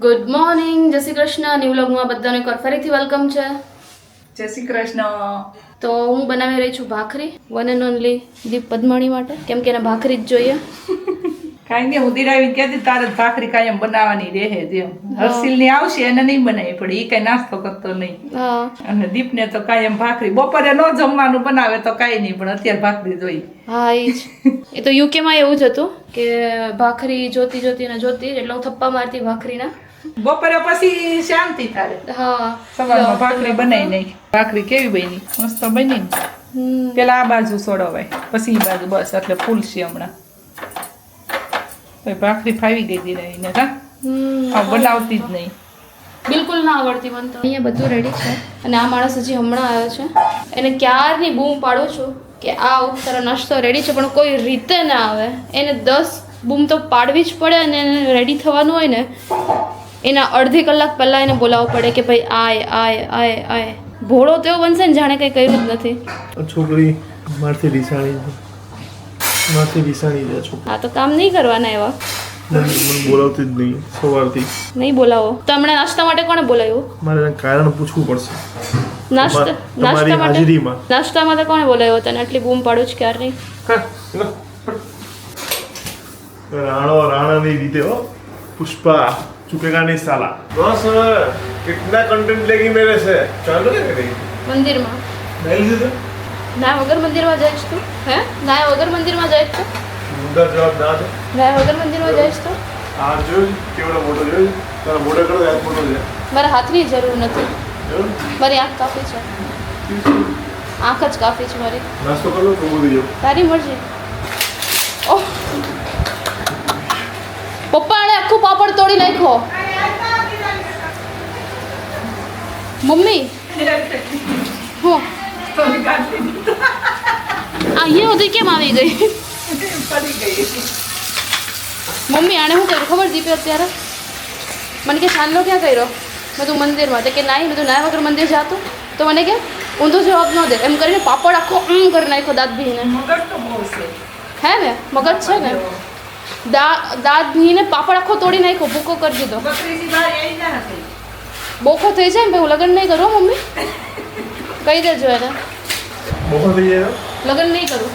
Good morning, જય Shri Krishna. New વ્લોગમાં બધાને એકવાર ફરીથી વેલકમ છે. જય શ્રી કૃષ્ણ. તો હું બનાવી રહી છું ભાખરી, વન એન્ડ ઓનલી દીપ પદ્મણી માટે, કેમ કે એને ભાખરી જ જોઈએ. કાંઈ નહીં, હું દિરાવી કહેતી તારે જ ભાખરી કાયમ બનાવવાની રહે જેમ હર્ષિલ ની આવશે એને નહીં બનાવી પડે, એ કઈ નાસ્તો કરતો નહીં. હા, અને દીપને તો કાયમ ભાખરી, બપોરે ન જમવાનું બનાવે તો કાંઈ નહીં, પણ અત્યારે ભાખરી જોઈ. હા એ જ. એ તો યુકેમાં એવું જ હતું કે ભાખરી જોતી જોતી ને જોતી એટલે હું થપ્પા મારતી ભાખરીના. બપોરે પછી શાંતિ તારે. હા, સવારમાં ભાખરી બનાવી નાખી. ભાખરી કેવી બની? મસ્ત બની. પેલા આ બાજુ સોડવાય પછી ઈ બાજુ, બસ એટલે ફૂલશે હમણાં. ભાખરી ફાવી ગઈ દિરાવીને. હા, બનાવતી જ નહીં, બિલકુલ ના આવડતી મને તો. અહીંયા બધું રેડી છે અને આ માણસ હજી હમણાં આવ્યો છે. એને ક્યારની બૂમ પાડું છું કે આ તારો નાસ્તો રેડી છે, પણ કોઈ રીતે ના આવે. એને 10 બૂમ તો પાડવી જ પડે અને એને રેડી થવાનું હોય ને એના અડધી કલાક પહેલાં એને બોલાવવું પડે કે ભાઈ આય આય આય આય. ભોળો તો એવો બનશે ને જાણે કંઈ કર્યું જ નથી. છોકરી મારથી રીસાણી છે છોકરી. હા તો કામ નહીં કરવાના એવા. મને બોલાવતી જ નહીં સવારથી. નહીં બોલાવો તો હમણાં નાસ્તા માટે કોણે બોલાવ્યું? મારે એના કારણ પૂછવું પડશે નાસ્તા તમારી હાજરીમાં. નાસ્તા માટે કોણે બોલાવ્યો તને? આટલી બૂમ પાડું જ ક્યારે નહીં. राणानी रीते हो पुष्पा चुकेगा नहीं साला. बस कितना कंटेंट लेगी मेरे से? चालू है नहीं મંદિરમાં नहीं दे ના વગર મંદિરમાં જાય તું? હે ના વગર મંદિરમાં જાય તું? मुद्दा जवाब ना दे. ના વગર મંદિરમાં જાય તું? આ જો કેવડો મોટો જો તારા મોટો કરો યાદ મોટો છે. મારા હાથની જરૂર નથી, મારી આંખ કાફી છે. આંખ જ કાફી છે મારી. નાસ્તો કરો તો બોલી જાઓ. તારી મરજી. ઓહ પપ્પા આને આખું પાપડ તોડી નાખ્યો. મમ્મી હું અહીંયા સુધી કેમ આવી ગઈ? મમ્મી આને શું કર્યું ખબર? દીપે અત્યારે મને કે છાનલો ક્યાં કર્યો? મેં તું મંદિરમાં. તો કે નાઈ. મેં તું નાય વગર મંદિર જાતું? તો મને કે ઊંધો જવાબ ન દે એમ કરીને પાપડ આખો કરી નાખ્યો દાંત ભીને. મગજ તો બહુ છે. હે ને મગજ છે ને. દાંત ભીને પાપડ આખો તોડી નાખ્યો, ભૂકો કરી દીધો. બકરીજી બહાર એ ના હતી. બોખો થઈ જાય ને હું લગ્ન નહીં કરું હો મમ્મી. કહી દેજો એને મોકો થઈ જાય લગ્ન નહીં કરું.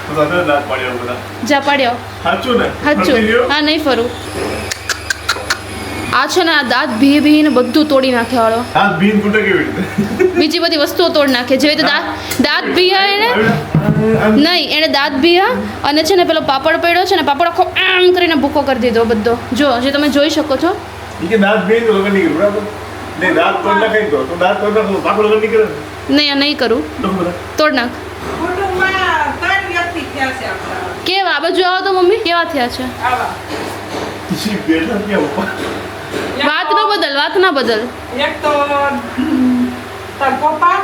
તો તારે દાંત પાડ્યો બધા. જા પાડ્યો. સાચું ને? સાચું. હા નહીં ફરું. આ છે ને આ દાંત ભીને બધું તોડી નાખે વાળો. હાથ બીન ફૂટે કેવી રીતે? બીજી બધી વસ્તુઓ તોડી નાખે. જેવી રીતે દાંત ભીયા એને નહીં, એને દાંત ભીયા અને છે ને પેલો પાપડ પડ્યો છે ને, પાપડ આખો આમ કરીને ભૂકો કરી દીધો બધો. જો જે તમે જોઈ શકો છો. ઈ કે દાંત બીન તો લગન નહીં કરું બરાબર. નહીં દાંત તોડ નાખી દો તો દાંત તોડ નાખો પાપડ લગન નહીં કરે. નહીં આ નહીં કરું. તોડ નાખ. કુટુંબમાં 3 વ્યક્તિ થયા છે આપણા. કેવા? આ બાજુ આવો તો મમ્મી. કેવા થયા છે? આવા જી બેઠા ક્યાં ઉપર? વાત ના બદલ, વાત ના બદલ. એક તો તાર પપ્પા,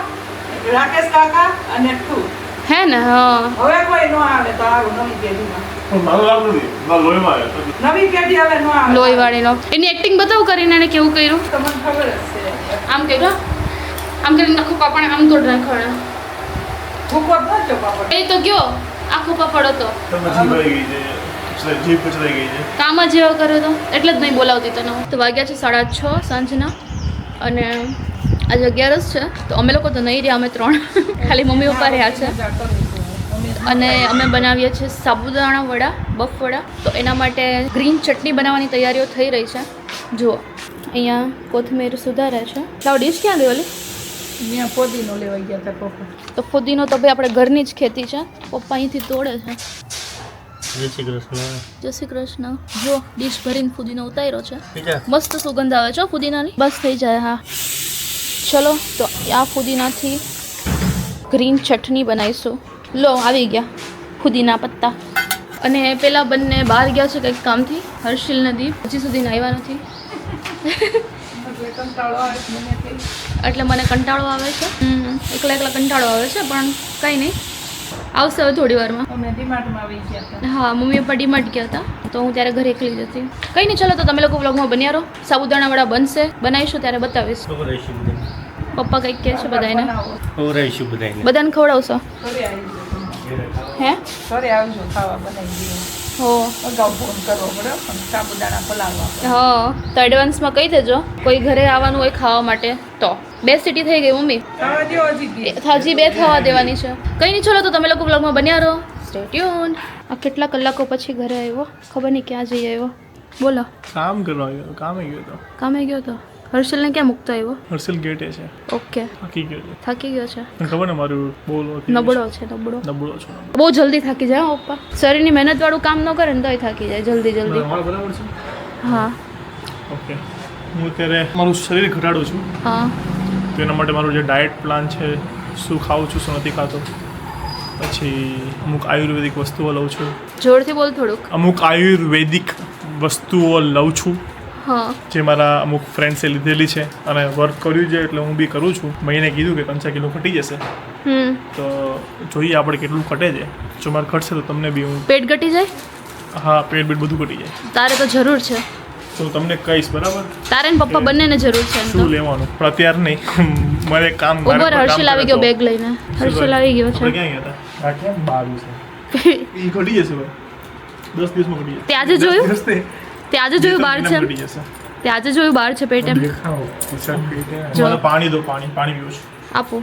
રાકેશ કાકા અને તું. હે ને? હા હવે કોઈ ન આવે તો આવું નવી પેઢીમાં. પણ મારું નામ નથી, મારા લોહીમાં આવ્યો. નવી પેઢી હવે ન આવે. લોહી વાળીનો. એની એક્ટિંગ બતાવ કરીને એને કેવું કર્યું. તો મને ખબર જ છે. આમ કર્યું, આમ કરીને આખું પાપડ આમ તોડ નાખ્યો. ભૂકો જ નતો પાપડ. એ તો ગયો આખો પાપડ હતો. તમે જીવાઈ ગઈ છે, જીભ કચરાઈ ગઈ છે. કામ જ એવો કર્યો તો એટલે જ નહીં બોલાવતી તને. તો વાગ્યા છે 6:30 સાંજના અને આજે 11 છે. તો અમે લોકો તો નહીં રહ્યા, અમે 3 ખાલી મમ્મી પપ્પા રહ્યા છે. અને અમે બનાવીએ છીએ સાબુદાણા વડા, બફ વડા. તો એના માટે ગ્રીન ચટણી બનાવવાની તૈયારીઓ થઈ રહી છે. જુઓ અહીંયા કોથમીર સુધારે છે. લાવ ડીશ ક્યાં ગઈ ઓલી? અહીંયા પોદીનો લેવાઈ ગયા હતા પપ્પા. તો ફુદીનો તો ભાઈ આપણે ઘરની જ ખેતી છે. પપ્પા અહીંથી તોડે છે. જય શ્રી કૃષ્ણ. જય શ્રી કૃષ્ણ. જો ડીશ ભરીને ફુદીનો ઉતાર્યો છે. મસ્ત સુગંધ આવે છે ફુદીનાની. બસ થઈ જાય. હા ચલો તો આ ફુદીનાથી ગ્રીન ચટણી બનાવીશું. લો આવી ગયા ફુદીના પત્તા. અને પેલા બંને બહાર ગયા છે કંઈક કામથી. હર્ષિલ નદી હજી સુધી આવ્યા નથી. એટલે મને કંટાળો આવે છે. એકલા કંટાળો આવે છે, પણ કંઈ નહીં, આવશે હવે થોડી વારમાં. અમે ડીમાર્ટમાં આવી ગયા હતા. હા મમ્મી પપ્પા ડીમાર્ટ ગયા હતા તો હું ત્યારે ઘરે એકલી જ હતી. કંઈ નહીં, ચલો તો તમે લોકો વ્લોગમાં બન્યા રહો. સાબુદાણા વડા બનશે, બનાવીશું ત્યારે બતાવીશ. ખવડાવીશું બધાને. પપ્પા કંઈક કહે છે બધાને. ખવડાવીશું બધાને. બધાને ખવડાવશો? ઘરે આવી હે ઘરે આવજો ખાવા બનાવી દઈએ. હો અગાઉ ફોન કરવો પડે પણ સાબુદાણા પલાળવા પડે. હા તો એડવાન્સમાં કહી દેજો કોઈ ઘરે આવવાનું હોય ખાવા માટે તો 2 સીટી થઈ ગઈ મમ્મી ખાવા દ્યો હજી બી. હજી 2 થવા દેવાની છે કંઈ નહીં ચલો તો તમે લોકો બ્લોગમાં બન્યા રહો સ્ટે ટ્યુન આ કેટલા કલાકો પછી ઘરે આવ્યો ખબર નહીં ક્યાં જઈ આવ્યો બોલો કામ કરવા ગયો કામે ગયો તો કામે ગયો તો હર્ષલને ક્યાં મૂકતો આવ્યો હર્ષલ ગેટે છે ઓકે થાકી ગયો છે થાકી ગયો છે તને ખબર ને મારું બહુ નબળો છે નબળો નબળો છું બહુ જલ્દી થાકી જાય હો પપ્પા શરીરની મહેનત વાળું કામ ન કરે ને તોય થાકી જાય જલ્દી જલ્દી મારા બરાબર છે હા ઓકે હું અત્યારે મારું શરીર ઘટાડું છું હા તો એના માટે મારું જે ડાયટ પ્લાન છે શું ખાઉં છું શું નથી ખાતો પછી અમુક આયુર્વેદિક વસ્તુઓ લઉં છું જોરથી બોલ થોડુંક અમુક આયુર્વેદિક વસ્તુઓ લઉં છું હા જે મારા અમુક ફ્રેન્ડ્સે લીધેલી છે અને વર્ક કર્યું છે એટલે હું બી કરું છું મહિને કીધું કે 5 કિલો ઘટી જશે તો જોઈએ આપણે કેટલું ઘટે છે જો મારે ઘટશે તો તમને બી હું પેટ ઘટી જાય હા પેટ બેટ બધું ઘટી જાય તારે તો જરૂર છે તો હું તમને કહીશ બરાબર તારે ને પપ્પા બંનેને જરૂર છે એમ તો શું લેવાનું પણ અત્યારે નહીં મારે કામ મારે ઉપર પર કામ હર્ષલ આવી કરે ગયો તો. બેગ લઈને હર્ષલ આવી ગયો આપણે છે ક્યાં ગયા હતા આ કેમ બારું છે એ ઘટી જશે ભાઈ 10 દિવસમાં ઘટી જશે તે આજે જોયું? 10 દિવસ તે તે આજે જોયું બહાર છે એમ? ઘટી જશે તે આજે જોયું બહાર છે પેટ એમ જો. મને પાણી દો પાણી પીવું છું આપો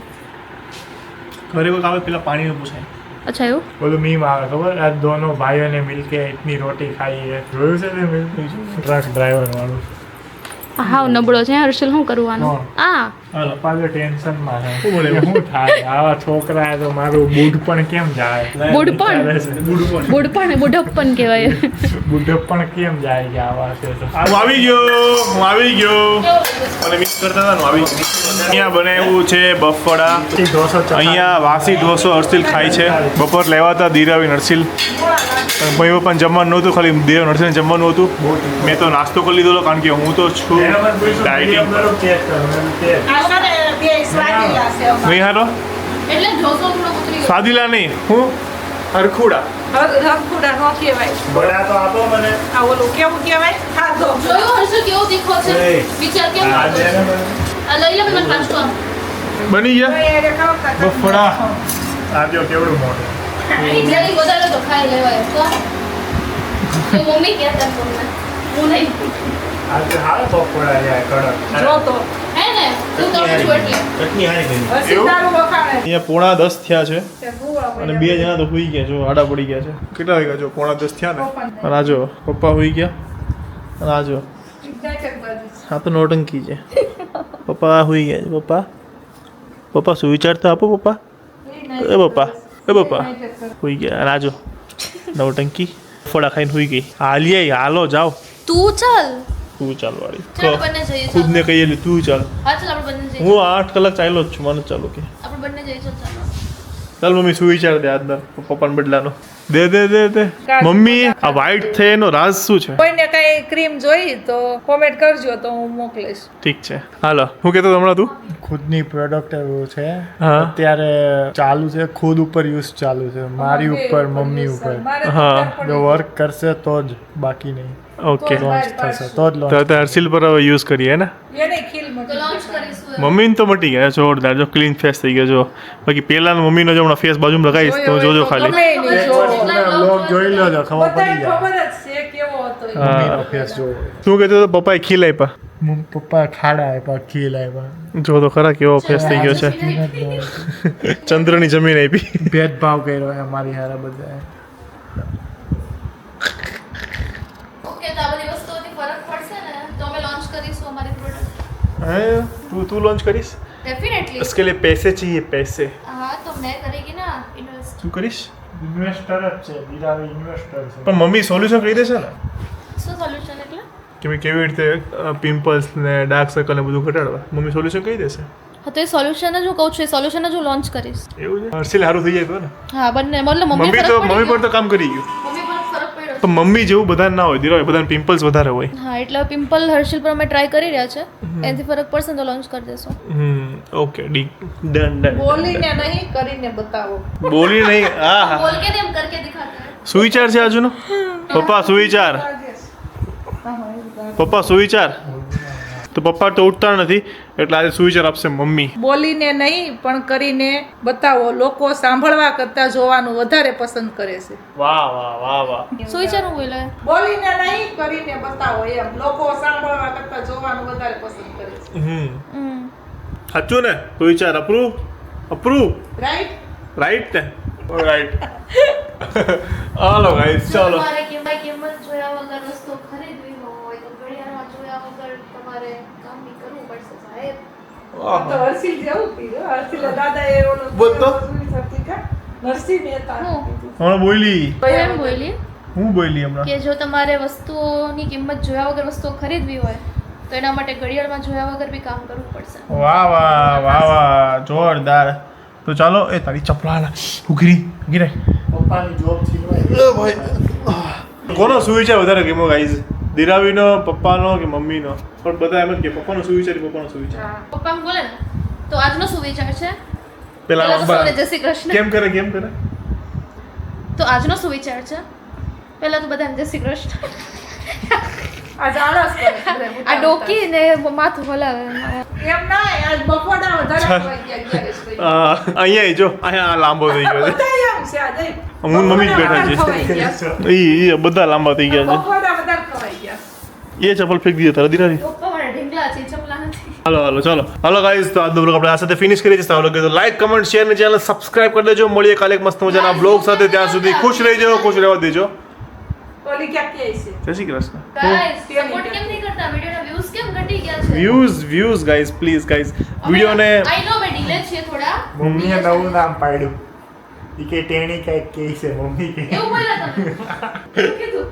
ઘરે કોઈ આવે પેલા પાણીનું પૂછાય અચ્છા એવું बोलो मीम आ खबर आज दोनों भाइयों ने मिलके इतनी रोटी खाई है જોયું છે ને ટ્રક ડ્રાઈવર વાળું હાવ નબળો છે હર્ષલ શું કરવાનું આ હાલો પપ્પા તો ટેન્શનમાં છે શું બોલે? શું થાય આવા છોકરા તો મારું બુઢ પણ કેમ જાય બુઢપણ બુઢપ્પન કહેવાય બુઢ પણ કેમ જાય કે આવા છે તો હું આવી ગયો મને મિસ કરતા હતા ને હું આવી ગયો અહીંયા બનાવ્યું છે બફળા ઢોસો અહીંયા વાસી ઢોસો હર્ષિલ ખાય છે બપોર લેવા હતા દીરાવી હર્ષિલ ભાઈ પણ જમવાનું નહોતું ખાલી દેવ નરસિંહ જમવાનું હતું મેં તો નાસ્તો કરી લીધો હતો કારણ કે હું તો છું ડાયટિંગ નહીં હારો એટલે ઢોસો થોડો ઉતરી ગયો સાદીલા નહીં હું હરખુડા રખુડા નો કહેવાય. બડા તો આપો મને આ ઓલું કેવું કહેવાય ખાધો. જોયું હર્ષલ કેવો તીખો છે વિચાર કેવો આ હતો? દે ને મને. આ લઈ લે મને પાછો આમ. બની ગયા એ ખાવતા હતા. બફળા આ જો કેવડું મોટું જરી વધારે તો ખાઈ લેવાય તો મમ્મી કહેતા તમને હું નહીં આ તો હાલ પકોડા જાય કડક જો તો હે ને તું તો છું એટલે હસી તારું વખાણે અહીંયા 9:30 થયા છે તે ગુવા અને 2 જણા તો સુઈ ગયા જો આડા પડી ગયા છે કેટલા વાગ્યા જો 9:30 થયા ને અને આ જો પપ્પા સુઈ ગયા અને આ જો હા તો નોટંકી છે પપ્પા સુઈ ગયા છે પપ્પા સુઈ ચાડતા આપો પપ્પા એ પપ્પા સુઈ ગયા અને આ જો નવટંકી ફોડા ખાઈને સુઈ ગઈ હાલીએ હાલો જાઓ તું ચાલ તું ચાલ વાળી ચાલ બંને જઈએ ચાલો. ખુદને કહીએ તું ચાલ હા ચાલ આપણે બંને જઈએ હું 8 કલાક ચાલ્યો જ છું મને ચાલો કે આપણે બંને જઈએ ચાલો ચાલ મમ્મી સુઈ ચાલ દે આજના પપ્પાને બદલાનો દે મમ્મી આ વ્હાઈટ થઈ એનો રાજ શું છે કોઈને કઈ ક્રીમ જોઈ તો કોમેન્ટ કરજો તો હું મોકલીશ. ઠીક છે હાલો હું કહેતો હમણાં તું ખુદની પ્રોડક્ટ એવું છે હા. અત્યારે ચાલુ છે ખુદ ઉપર યુઝ ચાલુ છે મારી ઉપર મમ્મી ઉપર મારે હા. તો જો વર્ક કરશે તો જ બાકી નહીં ઓકે લોન્ચ થશે તો જ તો લોન્ચ અત્યારે હર્ષિલ પર હવે યુઝ કરીએ હે ને એને ખીલ તો લોન્ચ કરીશું મમ્મીને તો મટી ગયા જોરદાર જો ક્લીન ફેસ થઈ ગયો જો બાકી પેલાનો મમ્મીનો જો હમણાં ફેસ બાજુમાં લગાવીશ તો જોજો ખાલી બ્લોગ જોઈ લો છો ખબર પડી જાય ખબર જ છે કેવો હતો એ. હા. મમ્મીનો ફેસ જોવો શું કહેતો તો પપ્પાએ ખીલ આપ્યા પપ્પા ખાડા આપ્યા ખીલ આપ્યા જો તો ખરા કેવો ફેસ થઈ ગયો છે ચંદ્રની જમીન આપી ભેદભાવ કર્યો છે મારી હારે બધાએ ઓકે તો આ બધી વસ્તુઓથી ફરક પડશે ને તો અમે લોન્ચ કરીશું અમારી પ્રોડક્ટ તું લોન્ચ કરીશ ડેફિનેટલી इसके लिए पैसे चाहिए पैसे હા તો મેં કરેગી ના ઇન્વેસ્ટ શું કરીશ ઇન્વેસ્ટર જ છે વિરાવી ઇન્વેસ્ટર છે પણ મમ્મી સોલ્યુશન કરી દેશે ને શું સોલ્યુશન એટલે કે ભાઈ કેવી રીતે પિમ્પલ્સ ને ડાર્ક સર્કલ ને બધું ઘટાડવા મમ્મી સોલ્યુશન કહી દેશે હા તો એ સોલ્યુશન જ હું કહું છું એ સોલ્યુશન જ હું લોન્ચ કરીશ એવું છે હર્ષિલ સારું થઈ જાય તો ને હા બંને મતલબ મમ્મી પર તો કામ કરી ગયું મમ્મી પર ફરક પડ્યો પણ મમ્મી જેવું બધા ના હોય ધીરો બધાને પિમ્પલ્સ વધારે હોય હા એટલે પિમ્પલ હર્ષિલ પર અમે ટ્રાય કરી રહ્યા છે એનાથી ફરક પડશે ને તો લોન્ચ કરી દેશું ઓકે ડન બોલીને નહીં કરીને બતાવો. બોલી નહીં હા હા બોલ કે નહીં કરકે દિખાતે हैं સુવિચાર છે આજુનો પપ્પા સુવિચાર પપ્પા સુવિચાર તો પપ્પા તો ઉઠતા નથી એટલે આજે સુવિચાર આપશે મમ્મી. બોલીને નહીં પણ કરીને બતાવો. લોકો સાંભળવા કરતા જોવાનું વધારે પસંદ કરે છે. વાહ વાહ વાહ વાહ. શું વિચારું બોલે? બોલીને નહીં કરીને બતાવો એમ. લોકો સાંભળવા કરતા જોવાનું વધારે પસંદ કરે છે. સાચું ને? સુવિચાર અપ્રૂવ અપ્રૂવ રાઈટ? રાઈટ ને? રાઈટ. હાલો ગાઈસ ચાલો. તમારે કિંમત જોયા વગર વસ્તુ ખરીદવી હોય તો ઘડિયાળમાં જોયા વગર તમારે કામ બી કરવું પડશે સાહેબ. તો હર્ષિલ જેવું કીધું. હર્ષિલ દાદાએ ઓલો બોલ તો. નરસિંહ મહેતા હું હમણાં બોલી. એમ બોલી હું બોલી હમણાં. કે જો તમારે વસ્તુઓની કિંમત જોયા વગર વસ્તુઓ ખરીદવી હોય તો એના માટે ઘડિયાળમાં જોયા વગર બી કામ કરવું પડશે. વાહ વાહ વાહ વાહ જોરદાર. તો ચાલો એ તારી ચપલા ઉઘરી ગીરે. પપ્પાની જોબ છીનવાઈ. કોનો સુવિચાર વધારે ગમ્યો ગાઈઝ? દિરાવીનો, પપ્પાનો કે મમ્મીનો? પણ બધા એમ જ કે પપ્પાનો સુવિચાર પપ્પાનો સુવિચાર. પપ્પા એમ બોલે ને તો આજનો શું વિચાર છે? પેલા પહેલા તો સૌને જય શ્રી કૃષ્ણ. કેમ કરે કેમ કરે? તો આજનો શું વિચાર છે? પહેલા તો બધાને જય શ્રી કૃષ્ણ. આજ આળસ કરે. આ ડોકી ને માથું હલાવે. એમ ના આજ બપોરના વધારે ખવાઈ ગયા 11 વાગે. અહીંયા જો અહીંયા લાંબો થઈ ગયો છે. બધા એમ છે આજે. હું મમ્મી જ બેઠા છે. ઈ બધા લાંબા થઈ ગયા છે. બપોરના વધારે ખવાઈ ગયા. એ ચપ્પલ ફેંક દીધા તારા દિરાવી. પપ્પા મને ઢીંગલા છે ચપલા નથી. હાલો હાલો ચાલો હાલો ગાઈઝ તો આજનો બ્લોગ આપણે આ સાથે ફિનિશ કરીએ છીએ. સારું લાગે તો લાઈક કમેન્ટ શેર ને ચેનલ સબસ્ક્રાઇબ કરી દેજો. મળીએ કાલે એક મસ્ત મજાના બ્લોગ સાથે. ત્યાં સુધી ખુશ રહેજો, ખુશ રહેવા દેજો. ઓલી ક્યાં કે છે? જય શ્રી કૃષ્ણ. ગાઈસ સપોર્ટ કેમ નહીં કરતા? વિડિયોના વ્યૂઝ કેમ ઘટી ગયા છે? વ્યૂઝ ગાઈઝ પ્લીઝ ગાઈઝ વિડીયોને આઈ નો મે ડિલે છે થોડા. મમ્મીએ નવું નામ પાડ્યું. ઈ કે ટેણી કઈક કે છે મમ્મી કે. એવું બોલ્યા તમે? શું કીધું?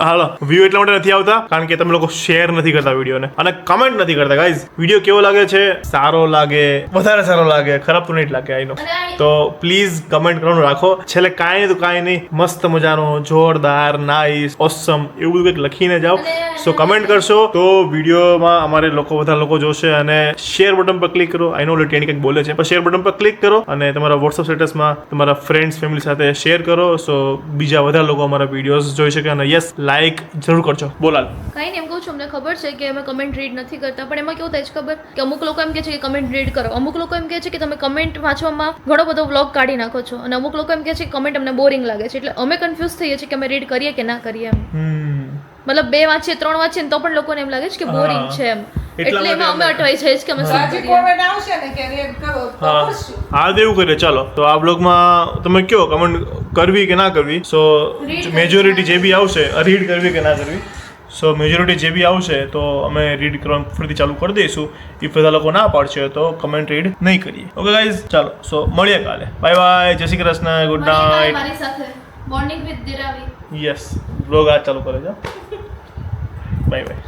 હાલો વ્યૂ એટલા માટે નથી આવતા કારણ કે તમે લોકો શેર નથી કરતા વિડીયોને અને કમેન્ટ નથી કરતા ગાઈઝ. વિડીયો કેવો લાગે છે? સારો લાગે, વધારે સારો લાગે, ખરાબ તો નહીં જ લાગે આઈ નો. તો પ્લીઝ કમેન્ટ કરવાનું રાખો. છેલ્લે કાંઈ નહીં તો કાંઈ નહીં મસ્ત મજાનો જોરદાર નાઈસ ઓસમ એવું બધું કંઈક લખીને જાઓ. સો કમેન્ટ કરશો તો વિડીયોમાં અમારે લોકો બધા લોકો જોશે અને શેર બટન પર ક્લિક કરો. આઈ નો ઓલી ટેણી કંઈક બોલે છે પણ શેર બટન પર ક્લિક કરો અને તમારા વોટ્સઅપ સ્ટેટસમાં તમારા ફ્રેન્ડ્સ ફેમિલી સાથે શેર કરો. સો બીજા વધારે લોકો અમારા વિડીયોઝ જોઈ શકે અને યસ લાઈક જરૂર કરજો. બોલાલ કઈ નહીં એમ કહું છું અમને ખબર છે કે અમે કમેન્ટ રીડ નથી કરતા પણ એમાં કેવું થાય છે ખબર કે અમુક લોકો એમ કહે છે કે કમેન્ટ રીડ કરો, અમુક લોકો એમ કહે છે કે તમે કમેન્ટ વાંચવામાં ઘણો બધો વ્લોગ કાઢી નાખો છો અને અમુક લોકો એમ કહે છે કે કમેન્ટ અમને બોરિંગ લાગે છે. એટલે અમે કન્ફ્યુઝ થઈએ છીએ કે અમે રીડ કરીએ કે ના કરીએ એમ. મતલબ 2 વાંચીએ 3 વાંચીએ ને તો પણ લોકોને એમ લાગે છે કે બોરિંગ છે એમ. એટલે એમાં અમે અટવાઈ જઈએ છીએ કે અમે શું હજી કરીએ. કોમેન્ટ આવશે ને કે રેડ કરો તો હા કરશું. હા તો એવું કરીએ. ચાલો તો આ બ્લોગમાં તમે કયો કમેન્ટ કરવી કે ના કરવી. સો મેજોરિટી જે બી આવશે રીડ કરવી કે ના કરવી. સો મેજોરિટી જે બી આવશે તો અમે રીડ કરવાનું ફરીથી ચાલુ કરી દઈશું. ઇફ બધા લોકો ના પાડશે તો કમેન્ટ રીડ નહીં કરીએ. ઓકે ગાઈઝ ચાલો સો મળીએ કાલે. બાય બાય, જય શ્રી કૃષ્ણ, ગુડ નાઇટ. મારી સાથે મોર્નિંગ વિથ દિરાવી. યસ બ્લોગ આ ચાલુ કરે છે. Bye bye.